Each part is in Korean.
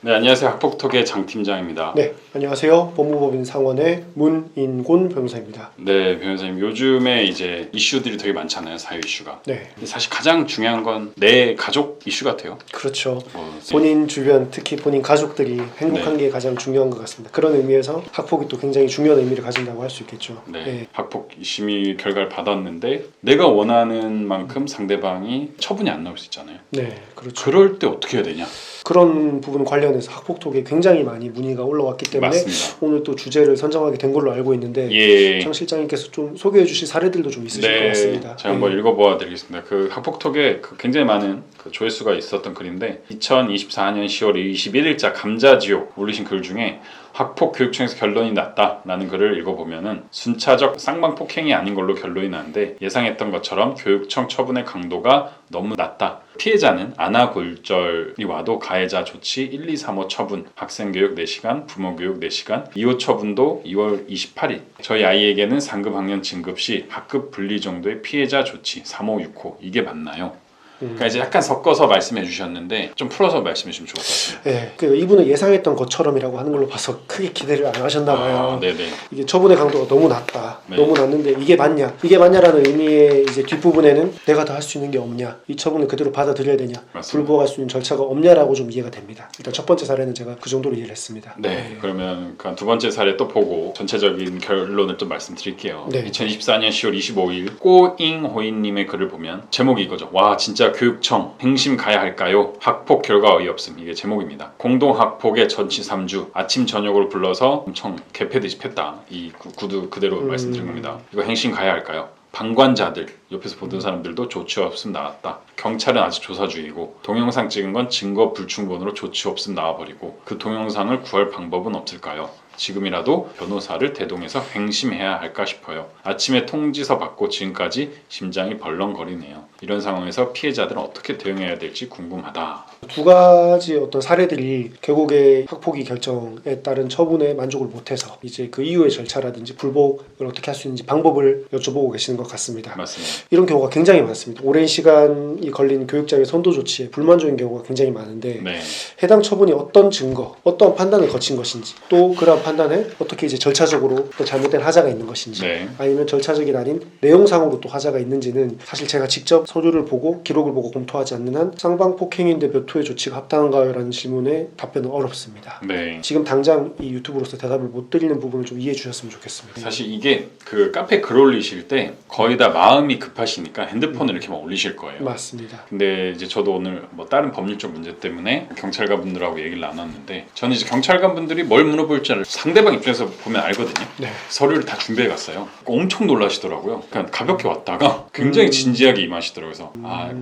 네, 안녕하세요. 학폭톡의 장 팀장입니다. 네, 안녕하세요. 법무법인 상원의 문인곤 변호사입니다. 네, 변호사님. 요즘에 이제 이슈들이 되게 많잖아요. 사회 이슈가. 네, 근데 사실 가장 중요한 건 내 가족 이슈 같아요. 그렇죠. 뭐, 본인 주변, 특히 본인 가족들이 행복한 네. 게 가장 중요한 것 같습니다. 그런 의미에서 학폭이 또 굉장히 중요한 의미를 가진다고 할 수 있겠죠. 네, 학폭 심의 결과를 받았는데 내가 원하는 만큼 상대방이 처분이 안 나올 수 있잖아요. 네, 그렇죠. 그럴 때 어떻게 해야 되냐? 그런 부분 관련해서 학폭톡에 굉장히 많이 문의가 올라왔기 때문에 맞습니다. 오늘 또 주제를 선정하게 된 걸로 알고 있는데 예. 장 실장님께서 좀 소개해 주실 사례들도 좀 있으실 것 같습니다. 제가 한번 읽어보아 드리겠습니다. 그 학폭톡에 굉장히 많은 조회수가 있었던 글인데 2024년 10월 21일자 감자지옥 올리신 글 중에 학폭 교육청에서 결론이 났다라는 글을 읽어보면은 순차적 쌍방폭행이 아닌 걸로 결론이 나는데 예상했던 것처럼 교육청 처분의 강도가 너무 낮다. 피해자는 안아골절이 와도 가해자 조치 1, 2, 3호 처분, 학생교육 4시간, 부모교육 4시간, 2호 처분도 2월 28일. 저희 아이에게는 상급 학년 진급 시 학급 분리 정도의 피해자 조치 3호, 6호 이게 맞나요? 그러니까 이제 약간 섞어서 말씀해 주셨는데 좀 풀어서 말씀해 주시면 좋을 것 같습니다. 네, 그 이분은 예상했던 것처럼이라고 하는 걸로 봐서 크게 기대를 안 하셨나 봐요. 네네. 이게 처분의 강도가 너무 낮다. 네. 너무 낮는데 이게 맞냐? 이게 맞냐라는 의미의 이제 뒷부분에는 내가 더 할 수 있는 게 없냐? 이 처분을 그대로 받아들여야 되냐? 맞습니다. 불복할 수 있는 절차가 없냐라고 좀 이해가 됩니다. 일단 첫 번째 사례는 제가 그 정도로 이해를 했습니다. 네, 그러면 그 두 번째 사례 또 보고 전체적인 결론을 좀 말씀드릴게요. 네. 2024년 10월 25일 꼬잉호인님의 글을 보면 제목이 이거죠. 와 진짜 교육청 행심 가야 할까요? 학폭 결과 어이없음 이게 제목입니다. 공동학폭의 전치 3주 아침 저녁으로 불러서 엄청 개패듯이 팼다. 이 구두 그대로 말씀드린 겁니다. 이거 행심 가야 할까요? 방관자들, 옆에서 보던 사람들도 조치 없음 나왔다. 경찰은 아직 조사 중이고 동영상 찍은 건 증거 불충분으로 조치 없음 나와버리고 그 동영상을 구할 방법은 없을까요? 지금이라도 변호사를 대동해서 횡심해야 할까 싶어요. 아침에 통지서 받고 지금까지 심장이 벌렁거리네요. 이런 상황에서 피해자들은 어떻게 대응해야 될지 궁금하다. 두 가지 어떤 사례들이 결국에 학폭위 결정에 따른 처분에 만족을 못해서 이제 그 이후의 절차라든지 불복을 어떻게 할 수 있는지 방법을 여쭤보고 계시는 것 같습니다. 맞습니다. 이런 경우가 굉장히 많습니다. 오랜 시간이 걸린 교육장의 선도 조치에 불만족인 경우가 굉장히 많은데 네. 해당 처분이 어떤 증거, 어떠한 판단을 거친 것인지 또 그러한 판단에 어떻게 이제 절차적으로 또 잘못된 하자가 있는 것인지 네. 아니면 절차적이 아닌 내용상으로 또 하자가 있는지는 사실 제가 직접 서류를 보고 기록을 보고 검토하지 않는 한 쌍방폭행인데 몇 호의 조치가 합당한가요? 라는 질문에 답변은 어렵습니다. 네. 지금 당장 이 유튜브로서 대답을 못 드리는 부분을 좀 이해해 주셨으면 좋겠습니다. 사실 이게 그 카페 글 올리실 때 거의 다 마음이 급하시니까 핸드폰을 이렇게 막 올리실 거예요. 맞습니다. 근데 이제 저도 오늘 뭐 다른 법률적 문제 때문에 경찰관 분들하고 얘기를 나눴는데 저는 이제 경찰관 분들이 뭘 물어볼지 상대방 입장에서 보면 알거든요. 네. 서류를 다 준비해 갔어요. 엄청 놀라시더라고요. 그냥 가볍게 왔다가 굉장히 진지하게 임하시더라고요. 그래서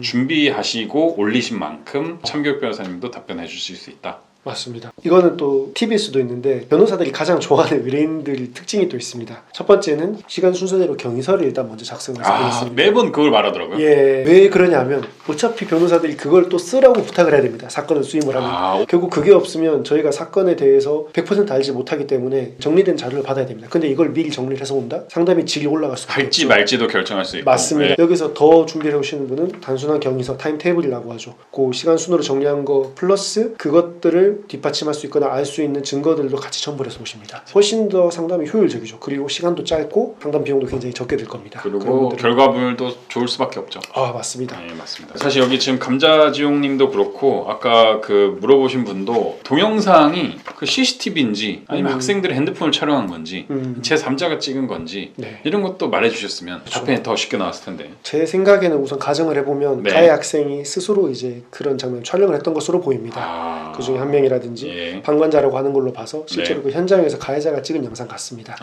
준비하시고 올리신 만큼 참교육 변호사님도 답변해 주실 수 있다. 맞습니다. 이거는 또 팁일 수도 있는데 변호사들이 가장 좋아하는 의뢰인들 특징이 또 있습니다. 첫 번째는 시간 순서대로 경위서를 일단 먼저 작성해서 보냈습니다. 매번 그걸 말하더라고요. 예, 왜 그러냐면 어차피 변호사들이 그걸 또 쓰라고 부탁을 해야 됩니다. 사건을 수임을 하면. 결국 그게 없으면 저희가 사건에 대해서 100% 알지 못하기 때문에 정리된 자료를 받아야 됩니다. 근데 이걸 미리 정리를 해서 온다? 상담의 질이 올라갈 수밖에 할지 없죠. 말지도 결정할 수 있고. 맞습니다. 네. 여기서 더 준비해 오시는 분은 단순한 경위서, 타임테이블이라고 하죠. 그 시간 순으로 정리한 거 플러스 그것들을 뒷받침할 수 있거나 알 수 있는 증거들도 같이 첨부를 해서 오십니다. 훨씬 더 상담이 효율적이죠. 그리고 시간도 짧고 상담 비용도 굉장히 적게 들 겁니다. 그리고 결과물도 좋을 수밖에 없죠. 아, 맞습니다. 네, 맞습니다. 사실 여기 지금 감자지용님도 그렇고 아까 그 물어보신 분도 동영상이 그 CCTV인지 아니면 학생들의 핸드폰을 촬영한 건지 제 3자가 찍은 건지 네. 이런 것도 말해주셨으면 답변이 더 쉽게 나왔을 텐데. 제 생각에는 우선 가정을 해보면 네. 가해 학생이 스스로 이제 그런 장면 촬영을 했던 것으로 보입니다. 그 중에 한 명이라든지 예. 방관자라고 하는 걸로 봐서 실제로 네. 그 현장에서 가해자가 찍은 영상 같습니다.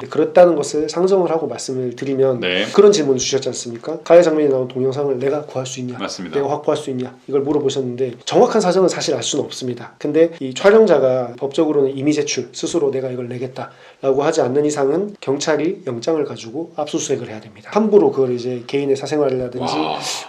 그렇다는 것을 상정을 하고 말씀을 드리면 네. 그런 질문을 주셨지 않습니까? 가해 장면이 나온 동영상을 내가 구할 수 있냐? 맞습니다. 내가 확보할 수 있냐? 이걸 물어보셨는데 정확한 사정은 사실 알 수는 없습니다. 근데 이 촬영자가 법적으로는 임의 제출, 스스로 내가 이걸 내겠다라고 하지 않는 이상은 경찰이 영장을 가지고 압수수색을 해야 됩니다. 함부로 그걸 이제 개인의 사생활이라든지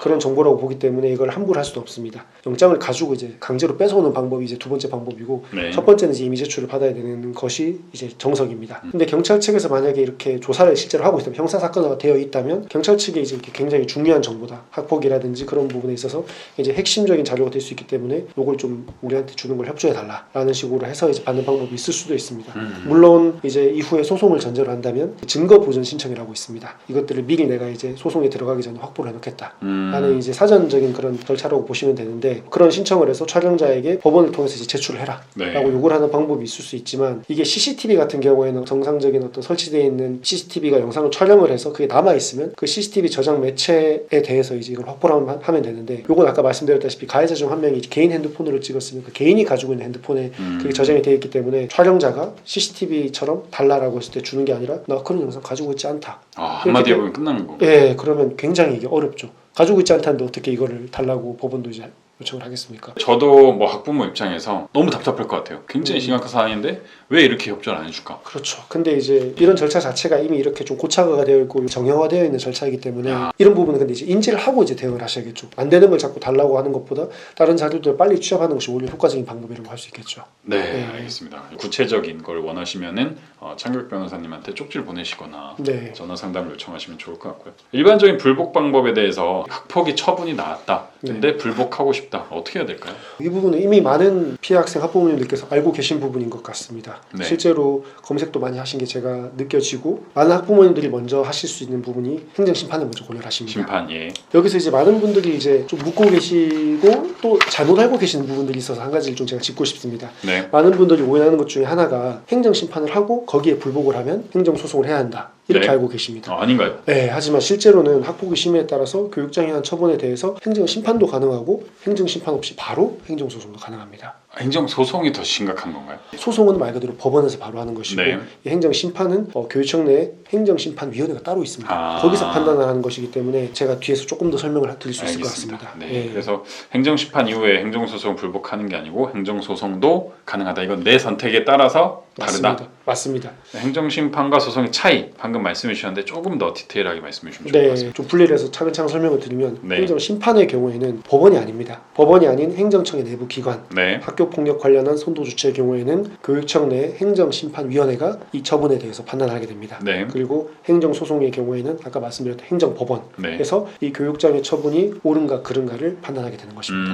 그런 정보라고 보기 때문에 이걸 함부로 할 수도 없습니다. 영장을 가지고 이제 강제로 뺏어오는 방법이 이제 두 번째 방법이고 네. 첫 번째는 이제 이미 제출을 받아야 되는 것이 이제 정석입니다. 근데 경찰 측에서 만약에 이렇게 조사를 실제로 하고 있다면 형사 사건화가 되어 있다면 경찰 측에 이제 이렇게 굉장히 중요한 정보다 학폭이라든지 그런 부분에 있어서 이제 핵심적인 자료가 될 수 있기 때문에 이걸 좀 우리한테 주는 걸 협조해 달라라는 식으로 해서 이제 받는 방법이 있을 수도 있습니다. 물론 이제 이후에 소송을 전제로 한다면 증거 보전 신청이라고 있습니다. 이것들을 미리 내가 이제 소송에 들어가기 전에 확보를 해놓겠다. 라는 이제 사전적인 그런 절차라고 보시면 되는데 그런 신청을 해서 촬영자에게 법원을 통해서 이제 제출을 해라 네. 라고 요구를 하는 방법이 있을 수 있지만 이게 CCTV 같은 경우에는 정상적인 어떤 설치되어 있는 CCTV가 영상을 촬영을 해서 그게 남아있으면 그 CCTV 저장 매체에 대해서 이제 이걸 확보를 하면 되는데 요건 아까 말씀드렸다시피 가해자 중 한 명이 개인 핸드폰으로 찍었으면 그 개인이 가지고 있는 핸드폰에 그게 저장이 되어 있기 때문에 촬영자가 CCTV처럼 달라라고 했을 때 주는 게 아니라 나 그런 영상 가지고 있지 않다. 한마디에 보면 끝나는 거. 예, 그러면 굉장히 이게 어렵죠. 가지고 있지 않다는데 어떻게 이거를 달라고 법원도 이제 요청을 하겠습니까? 저도 뭐 학부모 입장에서 너무 답답할 것 같아요. 굉장히 심각한 사안인데 왜 이렇게 협조를 안 해줄까? 그렇죠. 근데 이제 이런 절차 자체가 이미 이렇게 좀 고착화가 되어 있고 정형화되어 있는 절차이기 때문에 이런 부분은 근데 이제 인지를 하고 이제 대응을 하셔야겠죠. 안 되는 걸 자꾸 달라고 하는 것보다 다른 자료들을 빨리 취합하는 것이 오히려 효과적인 방법이라고 할 수 있겠죠. 네, 알겠습니다. 구체적인 걸 원하시면은 창극 변호사님한테 쪽지를 보내시거나 네. 전화 상담을 요청하시면 좋을 것 같고요. 일반적인 불복 방법에 대해서 학폭이 처분이 나왔다. 근데 불복하고 싶다. 어떻게 해야 될까요? 이 부분은 이미 많은 피해 학생 학부모님들께서 알고 계신 부분인 것 같습니다. 네. 실제로 검색도 많이 하신 게 제가 느껴지고 많은 학부모님들이 먼저 하실 수 있는 부분이 행정심판을 먼저 고려를 하십니다. 심판, 예. 여기서 이제 많은 분들이 이제 좀 묻고 계시고 또 잘못 알고 계시는 부분들이 있어서 한 가지를 좀 제가 짚고 싶습니다. 네. 많은 분들이 오해하는 것 중에 하나가 행정심판을 하고 거기에 불복을 하면 행정소송을 해야 한다. 이렇게 네. 알고 계십니다. 아닌가요? 네, 하지만 실제로는 학폭의 심의에 따라서 교육장에 대한 처분에 대해서 행정심판도 가능하고 행정심판 없이 바로 행정소송도 가능합니다. 행정소송이 더 심각한 건가요? 소송은 말 그대로 법원에서 바로 하는 것이고 네. 이 행정심판은 교육청 내에 행정심판위원회가 따로 있습니다. 거기서 판단을 하는 것이기 때문에 제가 뒤에서 조금 더 설명을 드릴 수 있을 것 같습니다. 네. 그래서 행정심판 이후에 행정소송 불복하는 게 아니고 행정소송도 가능하다. 이건 내 선택에 따라서 다르다. 맞습니다. 행정심판과 소송의 차이 방금 말씀해 주셨는데 조금 더 디테일하게 말씀해 주시면 좋을 것 네, 같습니다. 좀 분리를 해서 차근차근 설명을 드리면 네. 행정심판의 경우에는 법원이 아닙니다. 법원이 아닌 행정청의 내부 기관 네. 학교폭력 관련한 선도주체의 경우에는 교육청 내 행정심판위원회가 이 처분에 대해서 판단하게 됩니다. 네. 그리고 행정소송의 경우에는 아까 말씀드렸던 행정법원에서 네. 이 교육장의 처분이 옳은가 그른가를 판단하게 되는 것입니다.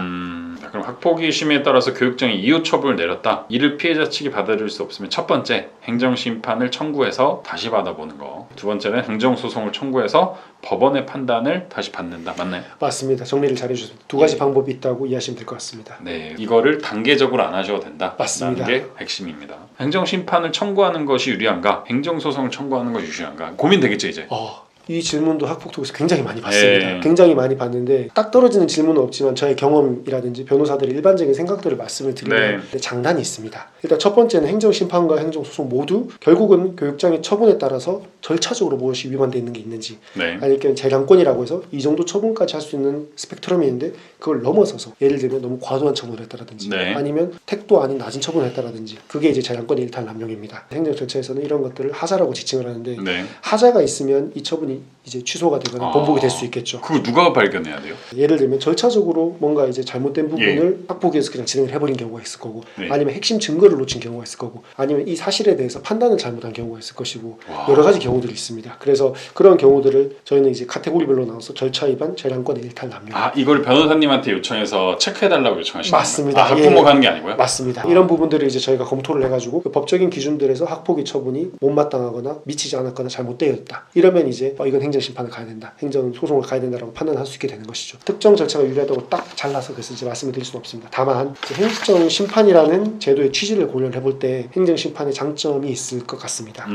자, 그럼 학폭위 심의에 따라서 교육청이 이유 처분을 내렸다. 이를 피해자 측이 받아들일 수 없으면 첫 번째 행정심판을 청구해서 다시 받아보는 거. 두 번째는 행정소송을 청구해서 법원의 판단을 다시 받는다. 맞나요? 맞습니다. 정리를 잘해주셨습니다. 두 가지 방법이 있다고 이해하시면 될 것 같습니다. 네, 이거를 단계적으로 안 하셔도 된다. 맞습니다. 라는 게 핵심입니다. 행정심판을 청구하는 것이 유리한가? 행정소송을 청구하는 것이 유리한가? 고민되겠죠 이제. 이 질문도 학폭톡에서 굉장히 많이 받습니다. 네. 굉장히 많이 받는데 딱 떨어지는 질문은 없지만 저의 경험이라든지 변호사들의 일반적인 생각들을 말씀을 드리면 장단이 있습니다. 일단 첫 번째는 행정심판과 행정소송 모두 결국은 교육장의 처분에 따라서 절차적으로 무엇이 위반되어 있는 게 있는지 아니면 재량권이라고 해서 이 정도 처분까지 할 수 있는 스펙트럼이 있는데 그걸 넘어서서 예를 들면 너무 과도한 처분을 했다라든지 아니면 택도 아닌 낮은 처분을 했다라든지 그게 이제 재량권의 일탈남용입니다. 행정 절차에서는 이런 것들을 하자라고 지칭을 하는데 하자가 있으면 이 처분이 이제 취소가 되거나 번복이 될 수 있겠죠. 그거 누가 발견해야 돼요? 예를 들면 절차적으로 뭔가 이제 잘못된 부분을 학폭위에서 그냥 진행을 해버린 경우가 있을 거고 아니면 핵심 증거를 놓친 경우가 있을 거고 아니면 이 사실에 대해서 판단을 잘못한 경우가 있을 것이고 여러 가지 경우들이 있습니다. 그래서 그런 경우들을 저희는 이제 카테고리별로 나눠서 절차 위반, 재량권의 일탈 남용. 이걸 변호사님한테 요청해서 체크해달라고 요청하시는 맞습니다. 건가요? 학부모가 하는 게 아니고요? 맞습니다. 이런 부분들을 이제 저희가 검토를 해가지고 그 법적인 기준들에서 학폭위 처분이 못마땅하거나 미치지 않았거나 잘못되어 있다. 이러면 이제 이건 행정심판을 가야 된다. 행정소송을 가야 된다라고 판단할 수 있게 되는 것이죠. 특정 절차가 유리하다고 딱 잘라서 그래서 이제 말씀을 드릴 수는 없습니다. 다만 행정심판이라는 제도의 취지를 고려를 해볼 때 행정심판의 장점이 있을 것 같습니다.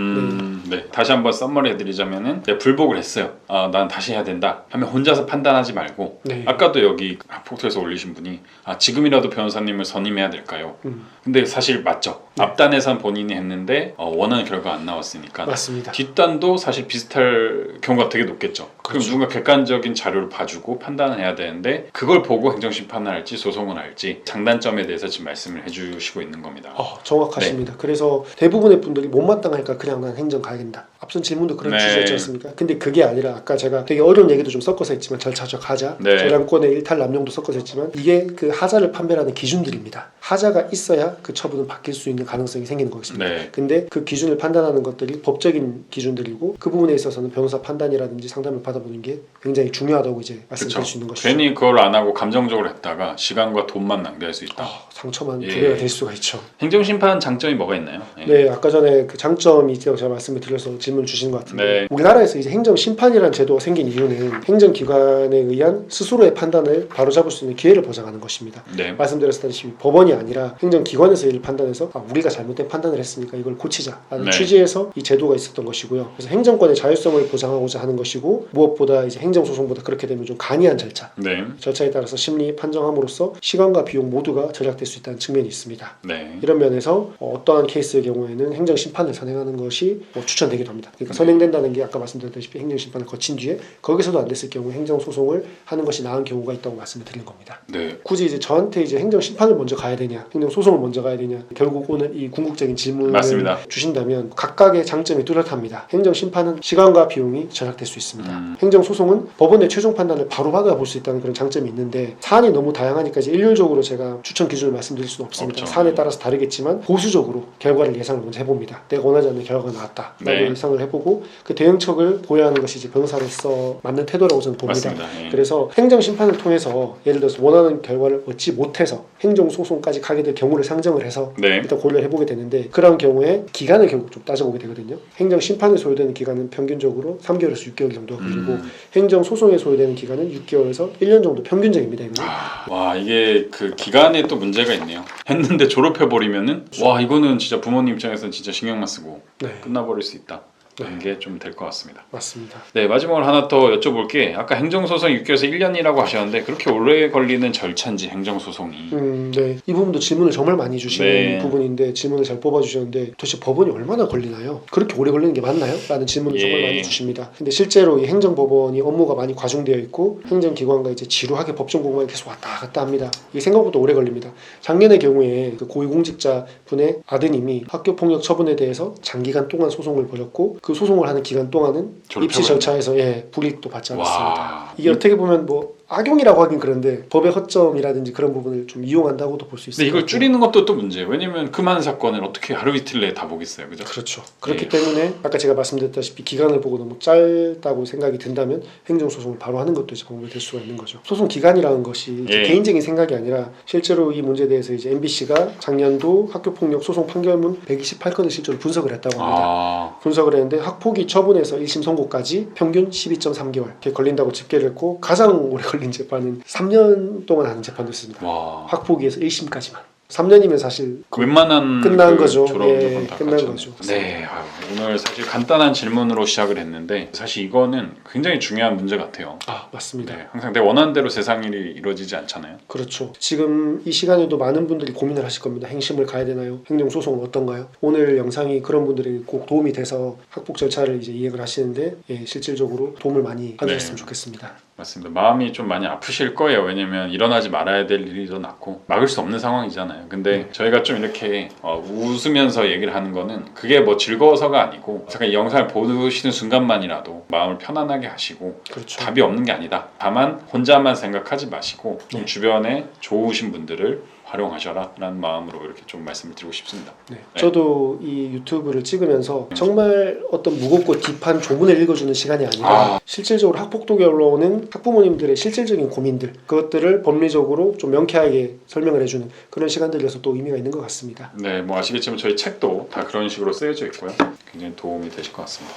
네. 다시 한번 썸머리 해드리자면은 불복을 했어요. 난 다시 해야 된다 하면 혼자서 판단하지 말고 아까도 여기 학폭토에서 올리신 분이 지금이라도 변호사님을 선임해야 될까요? 근데 사실 맞죠. 앞단에선 본인이 했는데 원하는 결과가 안 나왔으니까 맞습니다. 뒷단도 사실 비슷할 경우가 되게 높겠죠. 그럼 누군가 객관적인 자료를 봐주고 판단을 해야 되는데 그걸 보고 행정심판을 할지 소송을 할지 장단점에 대해서 지금 말씀을 해주시고 있는 겁니다. 정확하십니다. 그래서 대부분의 분들이 못마땅하니까 그냥 난 행정 가야 된다. 앞선 질문도 그런 취지였지 않습니까? 근데 그게 아니라 아까 제가 되게 어려운 얘기도 좀 섞어서 했지만 절차적 하자, 재량권의 일탈 남용도 섞어서 했지만 이게 그 하자를 판별하는 기준들입니다. 하자가 있어야 그 처분은 바뀔 수 있는 가능성이 생기는 거겠습니다. 네. 근데 그 기준을 판단하는 것들이 법적인 기준들이고 그 부분에 있어서는 변호사 판단이라든지 상담을 받아보는 게 굉장히 중요하다고 이제 말씀드릴 그쵸. 수 있는 것이죠. 괜히 그걸 안 하고 감정적으로 했다가 시간과 돈만 낭비할 수 있다. 상처만 예. 두 배가 될 수가 있죠. 행정심판 장점이 뭐가 있나요? 예. 네, 아까 전에 그 장점이 있다고 제가 말씀을 드려서 질문 주신 것 같은데 네. 우리나라에서 이제 행정심판이라는 제도가 생긴 이유는 행정기관에 의한 스스로의 판단을 바로잡을 수 있는 기회를 보장하는 것입니다. 네. 말씀드렸다시피 법원이 아니라 행정기관에서 이를 판단해서 우리가 잘못된 판단을 했으니까 이걸 고치자라는 네. 취지에서 이 제도가 있었던 것이고요. 그래서 행정권의 자율성을 보장하고자 하는 것이고 무엇보다 이제 행정소송보다 그렇게 되면 좀 간이한 네. 절차에 따라서 심리 판정함으로써 시간과 비용 모두가 절약될 수 있다는 측면이 있습니다. 네. 이런 면에서 어떠한 케이스의 경우에는 행정심판을 선행하는 것이 추천되기도 합니다. 그러니까 선행된다는 게 아까 말씀드렸다시피 행정심판을 거친 뒤에 거기서도 안 됐을 경우 행정소송을 하는 것이 나은 경우가 있다고 말씀을 드린 겁니다. 네. 굳이 이제 저한테 이제 행정심판을 먼저 가야 되냐 행정소송을 먼저 가야 되냐 결국 오늘 이 궁극적인 질문을 맞습니다. 주신다면 각각의 장점이 뚜렷합니다. 행정심판은 시간과 비용이 절약될 수 있습니다. 행정소송은 법원의 최종 판단을 바로 받아볼 수 있다는 그런 장점이 있는데 사안이 너무 다양하니까 이제 일률적으로 제가 추천 기준을 말씀드릴 수는 없습니다. 없죠. 사안에 따라서 다르겠지만 보수적으로 결과를 예상을 먼저 해봅니다. 내가 원하지 않는 결과가 나왔다 라고 네. 예상을 해보고 그 대응책을 보여야 하는 것이 이제 변호사로서 맞는 태도라고 저는 봅니다. 맞습니다. 예. 그래서 행정심판을 통해서 예를 들어서 원하는 결과를 얻지 못해서 행정소송까지 가게 될 경우를 상정을 해서 네. 일단 고려를 해보게 되는데 그런 경우에 기간을 결국 좀 따져보게 되거든요. 행정심판에 소요되는 기간은 평균적으로 3개월에서 6개월 정도가 걸리고 행정소송에 소요되는 기간은 6개월에서 1년 정도 평균적입니다. 이거는. 와, 이게 그 기간에 또 문제가 있네요. 했는데 졸업해버리면은 와, 이거는 진짜 부모님 입장에서는 진짜 신경만 쓰고 네. 끝나버릴 수 있다. 그런 게 좀 될 것 같습니다. 맞습니다. 네, 마지막으로 하나 더 여쭤볼게. 아까 행정소송 6개월에서 1년이라고 하셨는데 그렇게 오래 걸리는 절차인지 행정소송이. 네. 이 부분도 질문을 정말 많이 주시는 네. 부분인데 질문을 잘 뽑아주셨는데 도대체 법원이 얼마나 걸리나요? 그렇게 오래 걸리는 게 맞나요? 라는 질문을 정말 예. 많이 주십니다. 근데 실제로 이 행정법원이 업무가 많이 과중되어 있고 행정기관과 이제 지루하게 법정 공방이 계속 왔다 갔다 합니다. 이게 생각보다 오래 걸립니다. 작년의 경우에 그 고위공직자 분의 아드님이 학교폭력 처분에 대해서 장기간 동안 소송을 벌였고 그 소송을 하는 기간 동안은 입시 절차에서 불이익도 받지 않았습니다. 와. 이게 어떻게 보면 뭐 악용이라고 하긴 그런데 법의 허점이라든지 그런 부분을 좀 이용한다고도 볼 수 있습니다. 근데 이걸 줄이는 것도 또 문제예요. 왜냐면 그 많은 사건을 어떻게 하루 이틀 내에 다 보겠어요, 그죠? 그렇죠. 그렇기 예. 때문에 아까 제가 말씀드렸다시피 기간을 보고 너무 짧다고 생각이 든다면 행정소송을 바로 하는 것도 이제 방법이 될 수가 있는 거죠. 소송 기간이라는 것이 이제 예. 개인적인 생각이 아니라 실제로 이 문제에 대해서 이제 MBC가 작년도 학교폭력 소송 판결문 128건을 실제로 분석을 했다고 합니다. 분석을 했는데 학폭위 처분에서 1심 선고까지 평균 12.3개월 이렇게 걸린다고 집계를 했고 가장 오래 걸린 재판은 3년 동안 하는 재판도 있습니다. 와. 학폭위에서 1심까지만. 3년이면 사실 웬만한 끝난 거죠. 졸업 무조건 다 끝난 갖췄네요. 거죠. 네, 오늘 사실 간단한 질문으로 시작을 했는데 사실 이거는 굉장히 중요한 문제 같아요. 맞습니다. 네, 항상 내 원하는 대로 세상 일이 이루어지지 않잖아요. 그렇죠. 지금 이 시간에도 많은 분들이 고민을 하실 겁니다. 행심을 가야 되나요? 행정소송은 어떤가요? 오늘 영상이 그런 분들에게 꼭 도움이 돼서 학폭 절차를 이제 이해를 하시는데 실질적으로 도움을 많이 받으셨으면 좋겠습니다. 맞습니다. 마음이 좀 많이 아프실 거예요. 왜냐면 일어나지 말아야 될 일이 일어났고 막을 수 없는 상황이잖아요. 근데 저희가 좀 이렇게 웃으면서 얘기를 하는 거는 그게 뭐 즐거워서가 아니고 잠깐 이 영상을 보시는 순간만이라도 마음을 편안하게 하시고 그렇죠. 답이 없는 게 아니다. 다만 혼자만 생각하지 마시고 좀 주변에 좋으신 분들을 활용하셔라 라는 마음으로 이렇게 좀 말씀을 드리고 싶습니다. 네. 저도 이 유튜브를 찍으면서 정말 어떤 무겁고 딥한 조문을 읽어주는 시간이 아니라 실질적으로 학폭독에 올라오는 학부모님들의 실질적인 고민들 그것들을 법리적으로 좀 명쾌하게 설명을 해주는 그런 시간들이어서 또 의미가 있는 것 같습니다. 네, 뭐 아시겠지만 저희 책도 다 그런 식으로 쓰여져 있고요. 굉장히 도움이 되실 것 같습니다.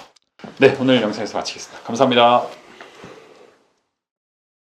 네, 오늘 영상에서 마치겠습니다. 감사합니다.